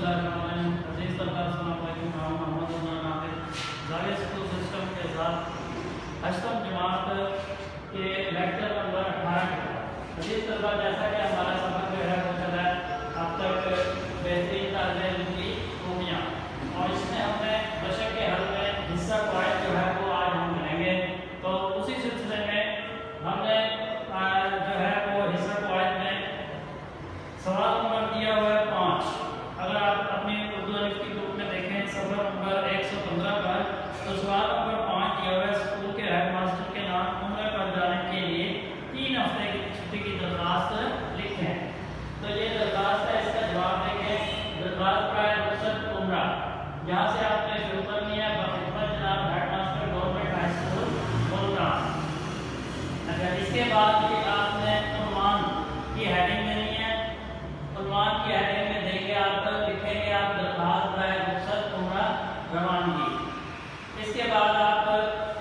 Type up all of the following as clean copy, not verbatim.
अजीज तलबा अस्सलाम वालेकुम। मैं मोहम्मद उमर नाफिज जावेद स्कूल सिस्टम के साथ अष्टम जमात के लेक्चर नंबर 18 के साथ। अजीज तलबा, जैसा कि हमारा सबक जो है वो चला है अब तक बेहतरीन तालिब इल्म की खूबियाँ, और इसमें हमने बशक के हल में हिस्सा कवायद जो है वो आज हम करेंगे। तो उसी सिलसिले में हमने जो है वो हिस्सा कवायद में सवाल नंबर दिया हुआ है 5। अगर आप अपनी उर्दू अलिफ की बुक में देखें सफ़र नंबर 115 पर, तो सवाल नंबर 5 दिया हुआ है स्कूल के हेड मास्टर के नाम उम्र पर जाने के लिए 3 हफ्ते की छुट्टी की दरख्वास्त लिखें। तो ये दरख्वास्त है, इसका जवाब देंगे दरख्वास्त का रुखसत उम्र। यहाँ से आपने शुरू करनी है बखिदमत जनाब head master government high school Multan. अच्छा, इसके बाद ये आपने उन्वान की हेडिंग देनी है। उन्वान की हेडिंग में देंगे आप लिखेंगे आप दरख्वास्त बाय रुखसत उम्र रवानगी। इसके बाद आप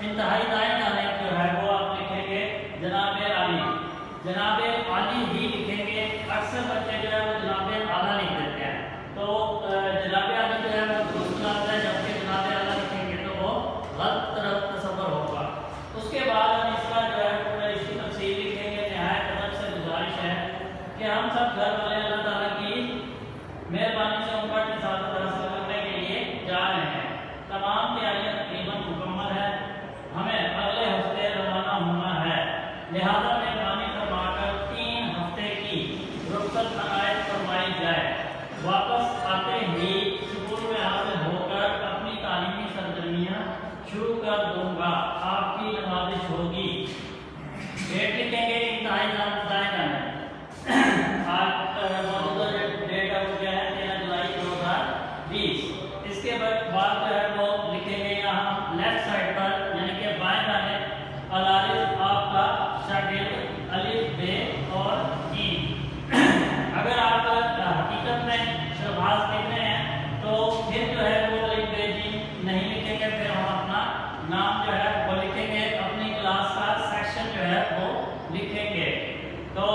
इंतहाई दाएं जानिब जो है वो आप लिखेंगे जनाब आली। जनाब आली ही लिखेंगे। अक्सर बच्चे जो है वो जनाब आला लिख देते हैं, तो जनाब आली जो है वो दुरुस्त आता है, जबकि जनाब आला लिखेंगे तो वो गलत तरफ तसव्वुर होगा। उसके बाद हम इसका जो है पूरा इसकी तफसील लिखेंगे। नहायत अदब से गुजारिश है कि हम सब घर वाले अल्लाह ताला की मेहरबानी से उम्र की सादत हासिल करने के लिए जा रहे हैं। तमाम तैयारियां तकरीबन मुकम्मल है। हमें अगले हफ्ते रवाना होना है, लिहाजा मेहरबानी फरमाकर 3 हफ्ते की रुखसत अनायत फरमाई जाए। वापस आते ही स्कूल में हाजिर होकर अपनी तालीमी सरगर्मियाँ शुरू कर दूंगा। आपकी नवाजिश होगी। डेट लिखेंगे इंतहाई दाएं जानिब। आज मौजूदा डेट है वो क्या है 13 जुलाई 2020। इसके बाद जो है वो लिखेंगे यहाँ लेफ्ट साइड पर, यानी कि बाएं जानिब अलारिफ आपका शागिर्द अलिफ बे और जीम। अगर आप हकीकत में शहबाज लिख रहे हैं तो फिर जो है वो अलिफ बे जीम नहीं लिखेंगे, फिर हम अपना नाम जो है वो लिखेंगे, अपनी क्लास का सेक्शन जो है वो लिखेंगे। तो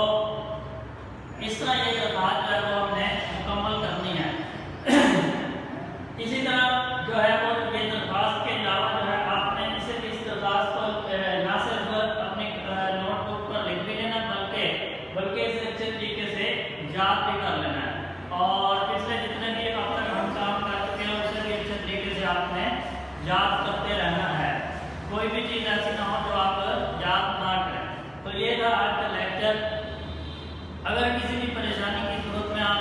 इस तरह ये दरख्वास्त जो है वो हमने मुकम्मल करनी है। इसी तरह जो है वो ये दरख्वास्त के अलावा जो है आपने सिर्फ इस दरख्वास्त को ना सिर्फ अपनी नोटबुक पर लिख भी लेना बल्कि इसे अच्छे तरीके से याद भी कर लेना है। और पिछले जितने भी अब तक हम काम कर चुके हैं उसे भी अच्छे तरीके से आपने याद करते रहना है। कोई भी चीज़ ऐसी ना हो जो आप याद ना करें। तो ये था आज का लेक्चर। अगर किसी भी परेशानी की सूरत में आप